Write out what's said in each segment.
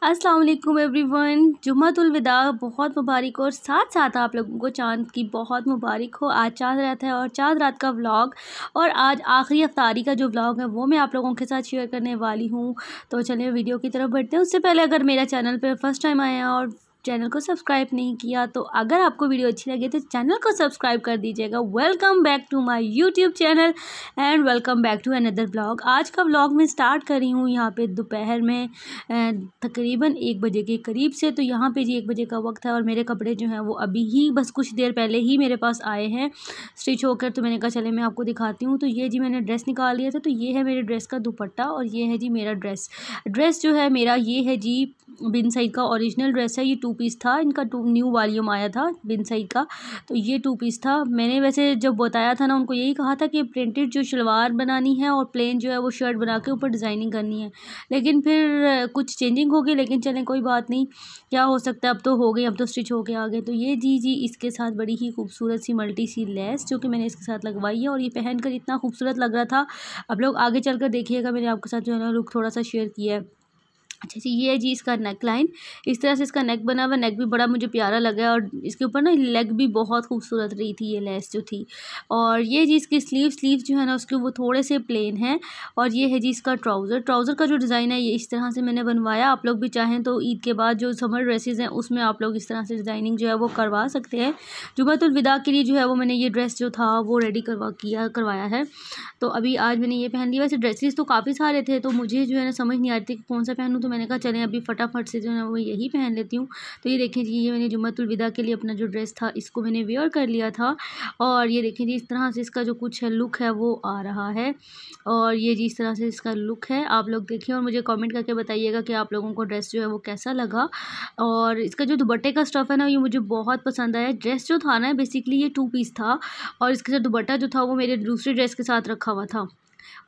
अस्सलाम वालेकुम एवरीवन। जुम्मतुल विदा बहुत मुबारक और साथ साथ आप लोगों को चांद की बहुत मुबारक हो। आज चांद रात है और चांद रात का व्लॉग और आज आखिरी अफ्तारी का जो व्लॉग है वो मैं आप लोगों के साथ शेयर करने वाली हूँ। तो चलिए वीडियो की तरफ बढ़ते हैं। उससे पहले अगर मेरा चैनल पर फर्स्ट टाइम आए हैं और चैनल को सब्सक्राइब नहीं किया तो अगर आपको वीडियो अच्छी लगे तो चैनल को सब्सक्राइब कर दीजिएगा। Welcome back to my YouTube channel and welcome back to another vlog. आज का व्लॉग मैं स्टार्ट करी हूँ यहाँ पे दोपहर में तकरीबन 1 बजे के करीब से। तो यहाँ पे जी 1 बजे का वक्त है और मेरे कपड़े जो हैं वो अभी ही बस कुछ देर पहले ही मेरे पास आए हैं स्टिच होकर। तो मैंने कहा चले मैं आपको दिखाती हूँ। तो ये जी मैंने ड्रेस निकाल लिया था। तो ये है मेरे ड्रेस का दुपट्टा और ये है जी मेरा ड्रेस जो है मेरा ये है जी बिन सईद का ओरिजिनल ड्रेस है। ये 2 पीस था, इनका न्यू वॉल्यूम आया था बिन सईद का। तो ये 2 पीस था। मैंने वैसे जब बताया था ना उनको यही कहा था कि प्रिंटेड जो शलवार बनानी है और प्लेन जो है वो शर्ट बना के ऊपर डिज़ाइनिंग करनी है, लेकिन फिर कुछ चेंजिंग हो गई। लेकिन चलें कोई बात नहीं, क्या हो सकता है, अब तो हो गई, अब तो स्टिच होके आ गए। तो ये जी इसके साथ बड़ी ही खूबसूरत सी मल्टी सी लेस जो कि मैंने इसके साथ लगवाई है और ये पहन कर इतना खूबसूरत लग रहा था। अब लोग आगे चल कर देखिएगा, मैंने आपके साथ जो है ना लुक थोड़ा सा शेयर किया है। अच्छा जी, ये है जी इसका नेक लाइन, इस तरह से इसका नेक बना हुआ। नेक भी बड़ा मुझे प्यारा लगा और इसके ऊपर ना लेग भी बहुत खूबसूरत रही थी ये लेस जो थी। और ये जी इसकी स्लीव जो है ना उसके वो थोड़े से प्लेन हैं। और ये है जी इसका ट्राउज़र का जो डिज़ाइन है ये इस तरह से मैंने बनवाया। आप लोग भी चाहें तो ईद के बाद जो समर ड्रेसेस हैं उसमें आप लोग इस तरह से डिज़ाइनिंग जो है वो करवा सकते हैं। जुम्मतुल विदा के लिए जो है वो मैंने ये ड्रेस जो था वो रेडी करवाया है। तो अभी आज मैंने ये पहन लिया। वैसे ड्रेसेस तो काफ़ी सारे थे तो मुझे जो है ना समझ नहीं आ रही थी कि कौन सा पहनूँ। तो मैंने कहा चलें अभी फटाफट से जो है वो यही पहन लेती हूँ। तो ये देखें जी, ये मैंने जुम्मतुल विदा के लिए अपना जो ड्रेस था इसको मैंने वेयर कर लिया था। और ये देखें जी इस तरह से इसका जो कुछ है लुक है वो आ रहा है। और ये जी इस तरह से इसका लुक है। आप लोग देखिए और मुझे कमेंट करके बताइएगा कि आप लोगों को ड्रेस जो है वो कैसा लगा। और इसका जो दुपट्टे का स्टफ़ है ना ये मुझे बहुत पसंद आया। ड्रेस जो था ना बेसिकली ये 2 पीस था और इसके साथ दुपट्टा जो था वो मेरे दूसरे ड्रेस के साथ रखा हुआ था।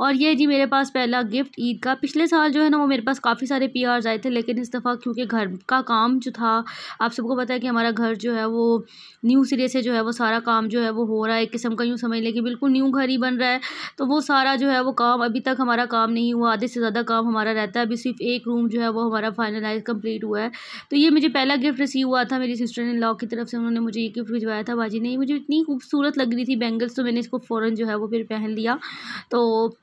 और ये जी मेरे पास पहला गिफ्ट ईद का। पिछले साल जो है ना वो मेरे पास काफ़ी सारे पीआर्स आए थे, लेकिन इस दफ़ा क्योंकि घर का काम जो था, आप सबको पता है कि हमारा घर जो है वो न्यू सिरे से जो है वो सारा काम जो है वो हो रहा है। एक किस्म का यूँ समझ लें कि बिल्कुल न्यू घर ही बन रहा है। तो वो सारा जो है वो काम अभी तक हमारा काम नहीं हुआ, आधे से ज़्यादा काम हमारा रहता है। अभी सिर्फ एक रूम जो है वो हमारा फाइनलाइज कंप्लीट हुआ है। तो ये मुझे पहला गिफ्ट रिसीव हुआ था मेरी सिस्टर इन लॉ की तरफ से। उन्होंने मुझे ये गिफ्ट भिजवाया था बाजी ने। मुझे इतनी खूबसूरत लग रही थी बैंगल्स, तो मैंने इसको फ़ौरन जो है वो फिर पहन लिया। तो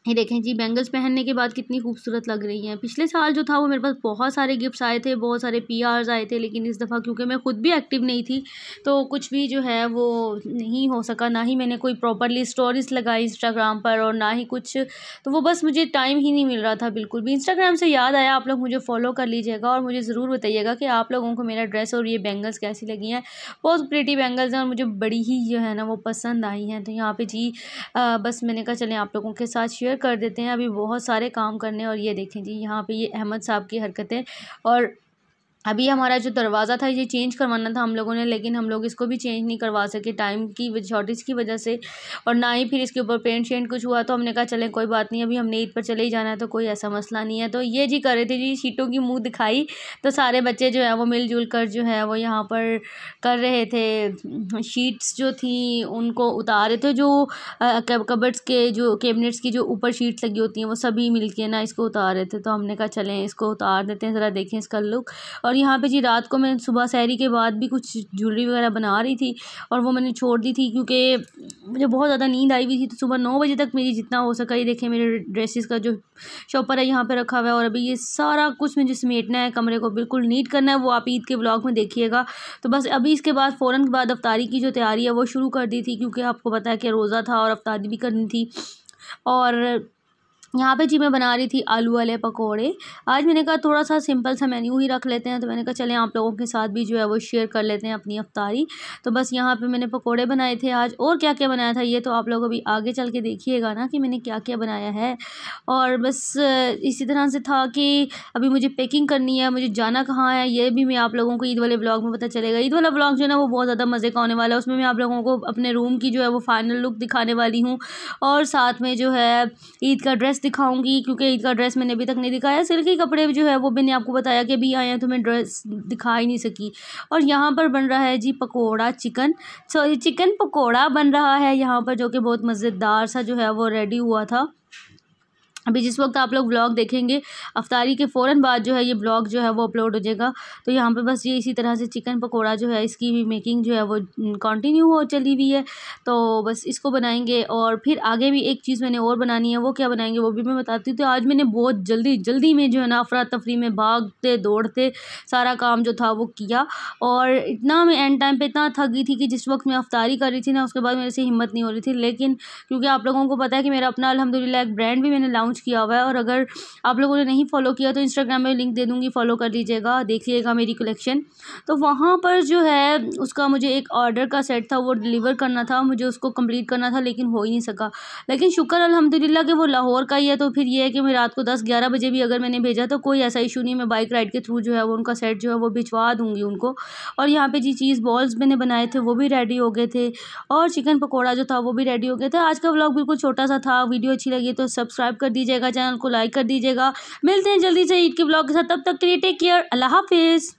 ये देखें जी बैंगल्स पहनने के बाद कितनी खूबसूरत लग रही हैं। पिछले साल जो था वो मेरे पास बहुत सारे गिफ्ट्स आए थे, बहुत सारे पीआर्स आए थे, लेकिन इस दफ़ा क्योंकि मैं खुद भी एक्टिव नहीं थी तो कुछ भी जो है वो नहीं हो सका। ना ही मैंने कोई प्रॉपरली स्टोरीज़ लगाई इंस्टाग्राम पर और ना ही कुछ, तो वो बस मुझे टाइम ही नहीं मिल रहा था बिल्कुल भी। इंस्टाग्राम से याद आया, आप लोग मुझे फॉलो कर लीजिएगा और मुझे ज़रूर बताइएगा कि आप लोगों को मेरा ड्रेस और ये बैंगल्स कैसी लगी हैं। बहुत प्रिटी बैंगल्स हैं और मुझे बड़ी ही जो है ना वो पसंद आई हैं। तो यहाँ पर जी बस मैंने कहा चलें आप लोगों के साथ शेयर कर देते हैं। अभी बहुत सारे काम करने। और ये देखें जी यहाँ पे ये अहमद साहब की हरकतें। और अभी हमारा जो दरवाज़ा था ये चेंज करवाना था हम लोगों ने, लेकिन हम लोग इसको भी चेंज नहीं करवा सके टाइम की शॉर्टेज की वजह से। और ना ही फिर इसके ऊपर पेंट शेंट कुछ हुआ। तो हमने कहा चलें कोई बात नहीं, अभी हमने ईद पर चले ही जाना है तो कोई ऐसा मसला नहीं है। तो ये जी कर रहे थे जी शीटों की मुँह दिखाई। तो सारे बच्चे जो है वो मिलजुल कर जो है वो यहाँ पर कर रहे थे। शीट्स जो थी उनको उतार रहे थे, जो कबर्ड्स के जो कैबिनेट्स की जो ऊपर शीट्स लगी होती हैं वो सभी मिल के ना इसको उतार रहे थे। तो हमने कहा चलें इसको उतार देते हैं, ज़रा देखें इसका लुक। और यहाँ पे जी रात को मैं सुबह सहरी के बाद भी कुछ ज्वेलरी वगैरह बना रही थी और वो मैंने छोड़ दी थी क्योंकि मुझे बहुत ज़्यादा नींद आई हुई थी। तो सुबह 9 बजे तक मेरी जितना हो सका, ये देखें मेरे ड्रेसेस का जो शॉपर है यहाँ पे रखा हुआ है। और अभी ये सारा कुछ मुझे समेटना है, कमरे को बिल्कुल नीट करना है। वो आप ईद के व्लॉग में देखिएगा। तो बस अभी इसके बाद फ़ौरन के बाद अफ्तारी की जो तैयारी है वो शुरू कर दी थी, क्योंकि आपको पता है कि रोज़ा था और अफ्तारी भी करनी थी। और यहाँ पे जी मैं बना रही थी आलू वाले पकोड़े। आज मैंने कहा थोड़ा सा सिंपल सा मेन्यू ही रख लेते हैं। तो मैंने कहा चलें आप लोगों के साथ भी जो है वो शेयर कर लेते हैं अपनी अफ्तारी। तो बस यहाँ पे मैंने पकोड़े बनाए थे आज। और क्या क्या बनाया था ये तो आप लोग अभी आगे चल के देखिएगा ना कि मैंने क्या क्या बनाया है। और बस इसी तरह से था कि अभी मुझे पैकिंग करनी है, मुझे जाना कहाँ है ये भी मैं आप लोगों को ईद वाले ब्लॉग में पता चलेगा। ईद वाला ब्लॉग जो है ना वो बहुत ज़्यादा मज़े का होने वाला है। उसमें मैं आप लोगों को अपने रूम की जो है वो फाइनल लुक दिखाने वाली हूँ और साथ में जो है ईद का ड्रेस दिखाऊंगी, क्योंकि ईद का ड्रेस मैंने अभी तक नहीं दिखाया। सिल्की कपड़े जो है वो मैंने आपको बताया कि अभी आए हैं तो मैं ड्रेस दिखा ही नहीं सकी। और यहाँ पर बन रहा है जी पकोड़ा चिकन पकोड़ा बन रहा है यहाँ पर, जो कि बहुत मज़ेदार सा जो है वो रेडी हुआ था। अभी जिस वक्त आप लोग व्लॉग देखेंगे अफ्तारी के फ़ौरन बाद जो है ये ब्लॉग जो है वो अपलोड हो जाएगा। तो यहाँ पे बस ये इसी तरह से चिकन पकोड़ा जो है इसकी भी मेकिंग जो है वो कंटिन्यू हो चली हुई है। तो बस इसको बनाएंगे और फिर आगे भी एक चीज़ मैंने और बनानी है, वो क्या बनाएंगे वो भी मैं बताती हूँ। तो आज मैंने बहुत जल्दी में जो है ना अफरा तफरी में भागते दौड़ते सारा काम जो था वो किया, और इतना मैं एंड टाइम पर इतना थक गई थी कि जिस वक्त मैं अफ्तारी कर रही थी ना उसके बाद मेरे से हिम्मत नहीं हो रही थी। लेकिन क्योंकि आप लोगों को पता है कि मेरा अपना अल्हम्दुलिल्लाह एक ब्रांड भी मैंने लॉन्च किया हुआ है, और अगर आप लोगों ने नहीं फॉलो किया तो इंस्टाग्राम में लिंक दे दूँगी, फॉलो कर लीजिएगा, देखिएगा मेरी कलेक्शन। तो वहाँ पर जो है उसका मुझे एक ऑर्डर का सेट था वो डिलीवर करना था, मुझे उसको कंप्लीट करना था लेकिन हो ही नहीं सका। लेकिन शुक्र अल्हम्दुलिल्लाह कि वो लाहौर का ही है, तो फिर ये है कि मैं रात को 10-11 बजे भी अगर मैंने भेजा तो कोई ऐसा इशू नहीं, मैं बाइक राइड के थ्रू जो है वो उनका सेट जो है वो भिजवा दूँगी उनको। और यहाँ पे जी चीज़ बॉल्स मैंने बनाए थे वो भी रेडी हो गए थे, और चिकन पकौड़ा जो था वो भी रेडी हो गया था। आज का व्लॉग बिल्कुल छोटा सा था। वीडियो अच्छी लगी तो सब्सक्राइब कर दीजिएगा, चैनल को लाइक कर दीजिएगा। मिलते हैं जल्दी से ईद के व्लॉग के साथ, तब तक के लिए टेक केयर, अल्लाह हाफिज़।